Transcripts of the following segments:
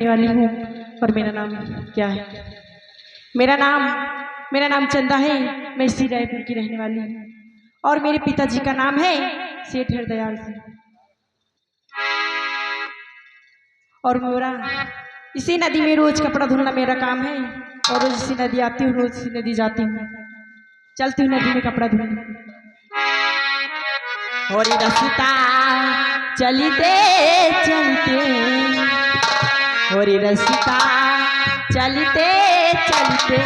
वाली हूँ। और मेरा नाम क्या है? मेरा नाम चंदा है। मैं इसी रायपुर की रहने वाली हूँ और मेरे पिताजी का नाम है सेठ हरदयाल सिंह। और मेरा इसी नदी में रोज कपड़ा धुलना मेरा काम है और रोज इसी नदी आती हूँ, रोज इसी नदी जाती हूँ, चलती हूँ नदी में कपड़ा धुलने। और रास्ता चलते चलते, और रास्ता चलते चलते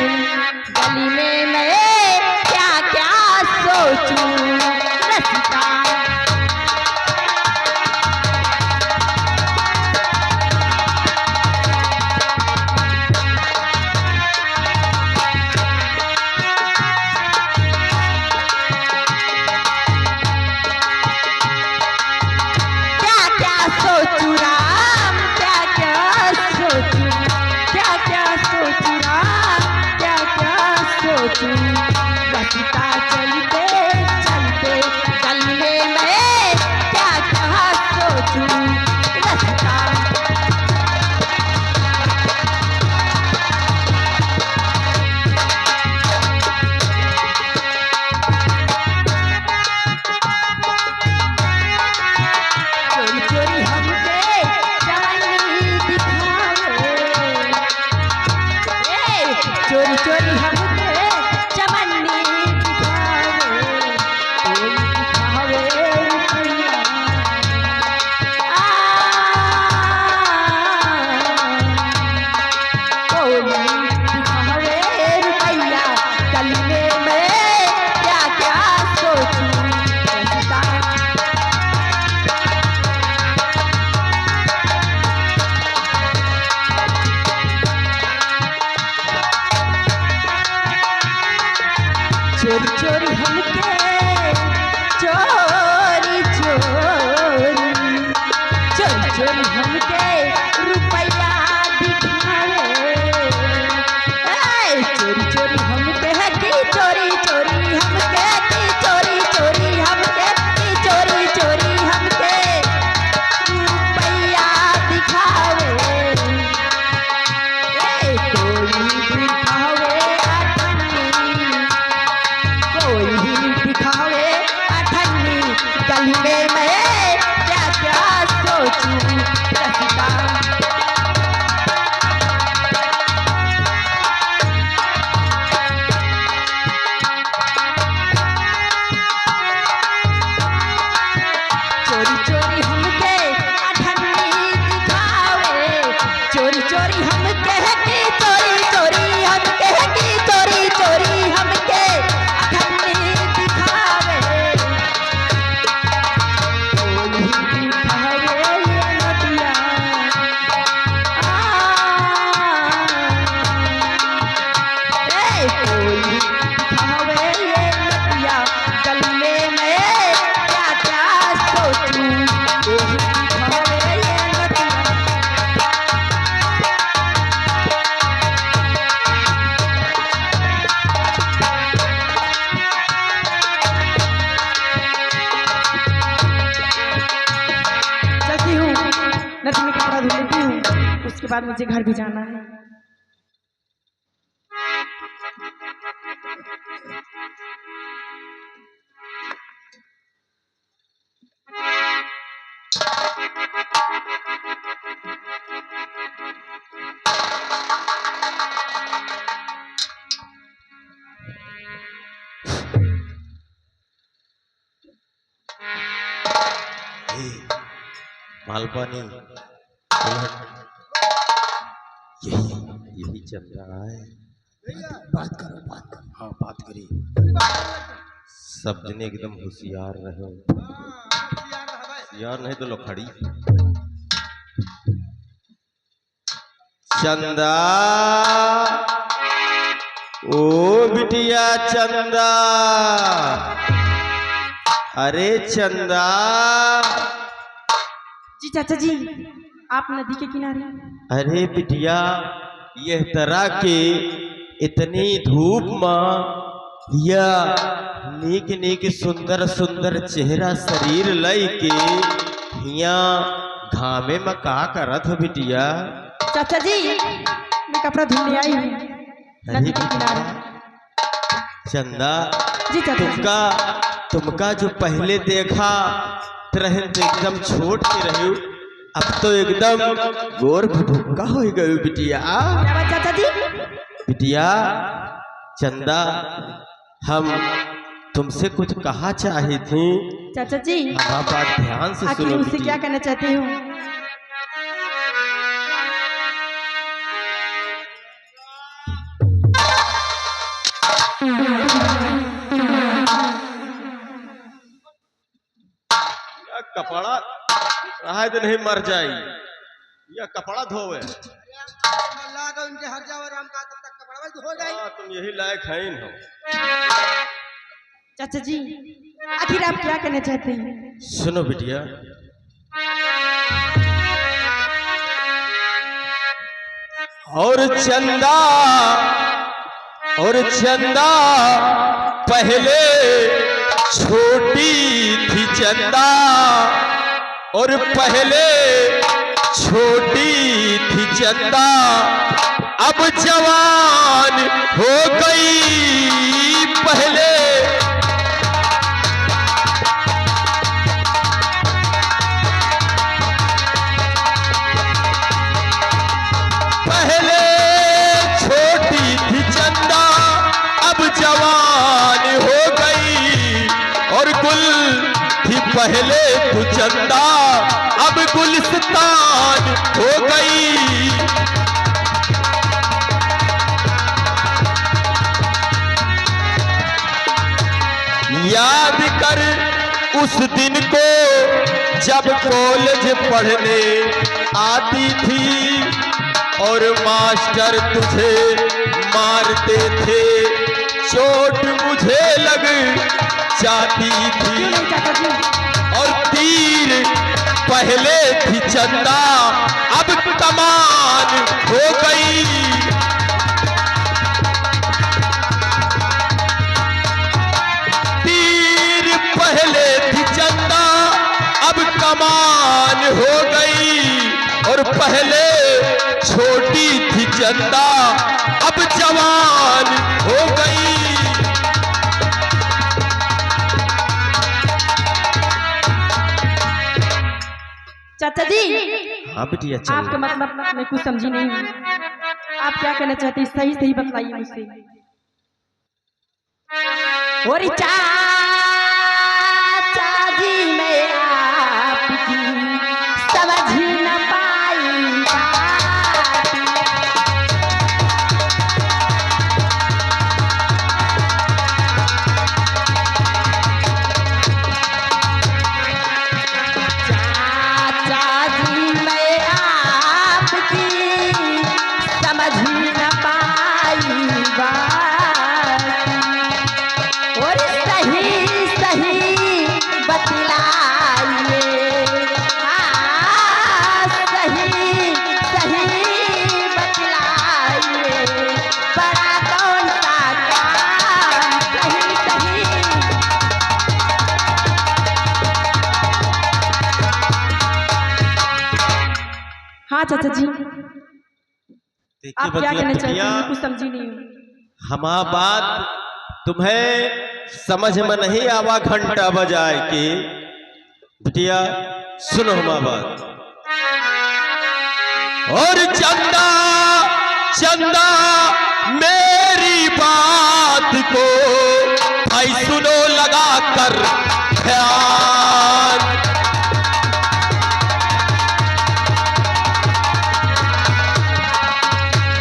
गली में मैं क्या क्या सोचूं। रास्ता चोरी चोरी हमके चोरी चोरी चोरी चोरी हमके रुपया दिखावे। चोरी चोरी हमके है कि चोरी चोरी हमके कि चोरी चोरी हमके कि चोरी चोरी हमके रुपया दिखावे। कोई दिखावे दिखावे अठन्नी गली में मैं क्या क्या सोचूं। रास्ता चोरी चोरी हमके अठन्नी दिखावे। चोरी चोरी हमके है कि चोरी चोरी हमके है कि चोरी चोरी हमके अठन्नी दिखावे। कोई दिखावे ये नदिया कोई दिखावे ये नदिया गली में मैं क्या क्या सोचूं। कोई दिखावे ये नदिया चलती हूँ नदी में कपड़ा धुल लेती हूँ, उसके बाद मुझे घर भी जाना है। मालपानी यही यही चल रहा है। बात करो बात करो। हाँ बात करिए। सब जने एकदम होशियार रहो। यार नहीं तो लोखड़ी। चंदा ओ बिटिया चंदा, अरे चंदा। जी चाचा जी, आप नदी के किनारे। अरे बिटिया यह तरह के इतनी धूप में या नीक नीक सुंदर सुंदर चेहरा शरीर लय के हिया घामे में का करत हो बिटिया? चाचा जी मैं कपड़ा धुलने आई हूँ नदी के किनारे। चंदा, जी चाचा जी। तुमका जो पहले देखा तरह तो एकदम छोट के रही, अब तो एकदम गोर भुक्का हो गई बिटिया। क्या बात चाचा जी? बिटिया चंदा, हम तुमसे कुछ कहा चाही थी। चाचा जी हमारा बात ध्यान से आखिर सुनो मुझसे बिटिया। क्या कहना चाहते हो? या कपड़ा रहा तो नहीं मर जाई, या कपड़ा धोवे। उनके हर जाओ राम का तब तक कपड़ा हो जाए। तुम यही लायक है हो। चाचा जी आखिर आप क्या कहना चाहते हैं? सुनो बिटिया, और चंदा पहले छोटी थी चंदा, और पहले छोटी थी चंदा, अब जवान हो गई। पहले छोटी थी चंदा, अब जवान हो गई। और गुल थी पहले तू चंदा, अब गुलिस्तान हो गई। याद कर उस दिन को जब कॉलेज पढ़ने आती थी, और मास्टर तुझे मारते थे, चोट मुझे लग जाती थी। चाचा जी और तीर पहले थी चंदा, अब कमान हो गई। तीर पहले थी चंदा, अब कमान हो गई। और पहले छोटी थी चंदा, अब जवान हो गई। चाचा जी हाँ बिटिया आपका मतलब मैं कुछ समझी नहीं हूँ। आप क्या कहना चाहते हैं सही सही बतलाइए मुझसे। और चाचा जी मैं आपकी समझ ही न पाई बात। चाचा जी मैं आपकी समझ ही न पाई बात। और सही सही बतलाइए, हाँ सही सही बतलाइए, बड़ा कौन सा काम सही सही। हाँ चाचा जी आप क्या कहना चाहते हैं मैं कुछ समझी नहीं हूँ। हमारा बात तुम्हें समझ में नहीं आवा घंटा बजाए के। बिटिया सुनो हमारा बात। और चंदा चंदा मेरी बात को भाई सुनो लगा कर ध्यान।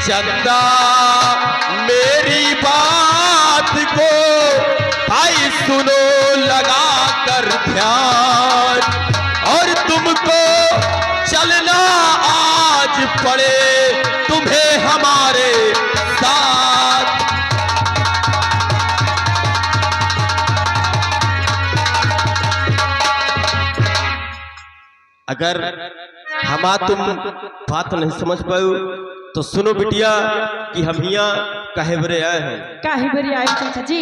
चंदा मेरी बात को भाई सुनो लगा कर ध्यान। और तुमको चलना आज पड़े तुम्हें हमारे साथ। अगर हमा तुम बात नहीं समझ पाओ तो सुनो बिटिया कि हम यहाँ काहे बरे आए हैं। काहे बरी आए चाचा जी?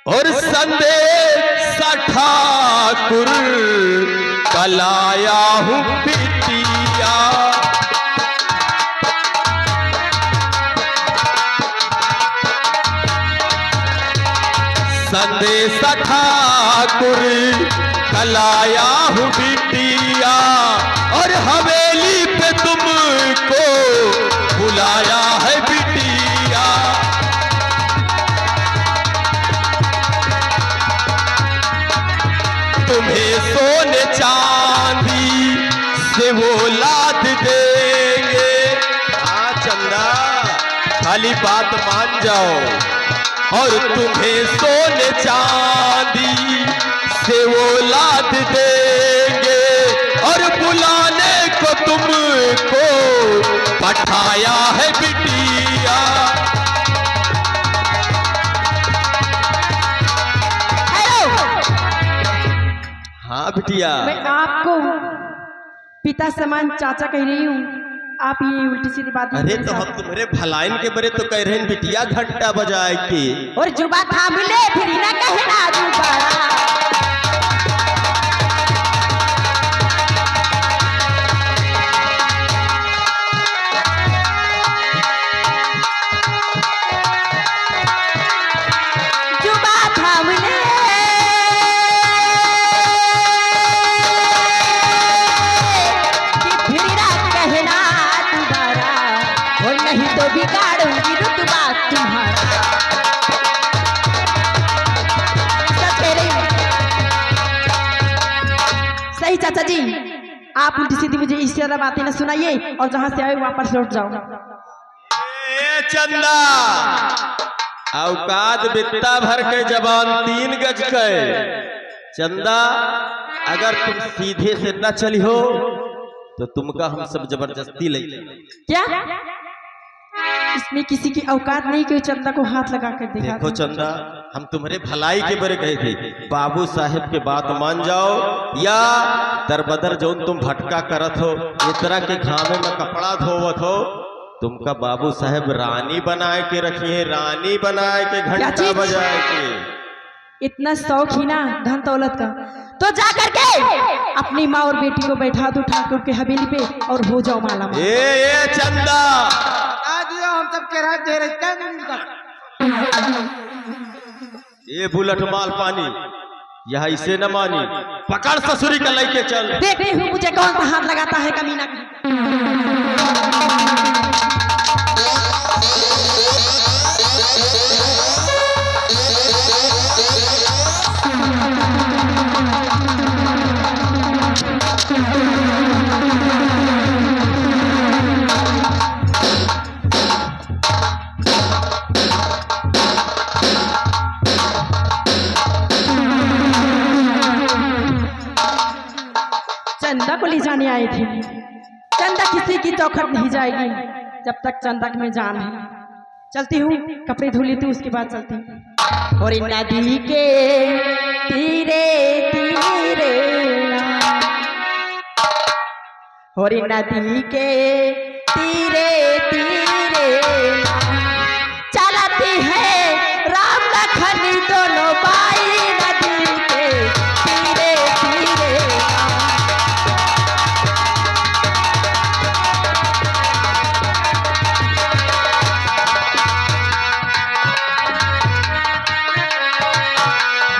और संदेश ठाकुर कलाया हूँ बिटिया। ठाकुर कलाया हूँ बिटिया और हवेली पे तुमको बुलाया है बिटिया। तुम्हें सोने चांदी से वो लाद देंगे। हाँ चंदा, खाली बात मान जाओ। और तुम्हें सोने चांदी से वो लाद देंगे और बुलाने को तुमको पठाया है बिटिया। हाँ बिटिया, मैं आपको पिता समान चाचा कह रही हूँ, आप ये उल्टी सीधी बात अरे तो हम तुम्हारे भलाइन के बरे तो कह रहे हैं बिटिया घंटा बजाए के। और जुबा थाम ले फिर ना कहना जुबारा। जुबा थाम ले कि फिर ना कहना दोबारा, और नहीं तो बिगाड़ूंगी रुतबा तुम्हारा। सही चाचा जी, आप उल्टी सीधी मुझे इससे ज्यादा बातें न सुनाइए और जहां से आए वापस लौट जाओ। ए चंदा, औकात बित्ता भर के जबान 3 गज के। चंदा, अगर तुम सीधे से न चली हो तो तुमका हम सब जबरदस्ती ले। क्या इसमें किसी की औकात नहीं कि चंदा को हाथ लगा कर दिखा? देखो चंदा, हम तुम्हारे भलाई के बरे कहे थे, बाबू साहेब के बात मान जाओ या दरबदर जो तुम भटका करत हो, इस तरह के घामे में कपड़ा धोवत हो, तुमका बाबू साहेब रानी बनाए के रखी है, रानी बनाए के घंटा बजाए के। इतना शौक ही ना धन दौलत का, तो जा करके अपनी माँ और बेटी को बैठा दो ठाकुर के हवेली पे और हो जाओ माला माल। ए चंदा, हम सब के रात दे रहे ये बुलेट माल पानी यह इसे न मानी, पकड़ ससुरी का लेके चल। देख रही हूँ मुझे कौन सा हाथ लगाता है कमीना। चंदा को ले जाने आए थे। चंदा किसी की चौखट नहीं जाएगी जब तक चंदा में जान है। चलती हूँ, कपड़े धो लेती हूँ, उसके बाद चलती हूँ। और नदी के तीरे तीरे, और नदी के तीरे तीरे चलती है राम लखन दोनों बाई। नदी के तीरे तीरे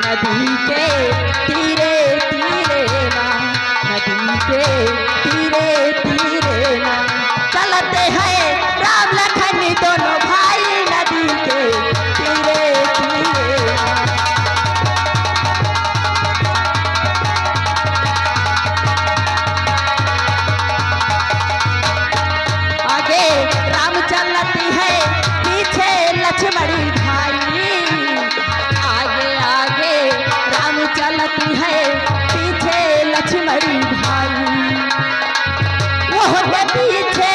नदी के तीरे तीरे ना, नदी के तीरे तीरे ना चलते हैं राम लखन दोनों भाई। नदी के तीरे तीरे आगे राम चलती है, पीछे लक्ष्मणी भाई। आगे आगे राम चलती है, पीछे लक्ष्मणी भाई। वो के पीछे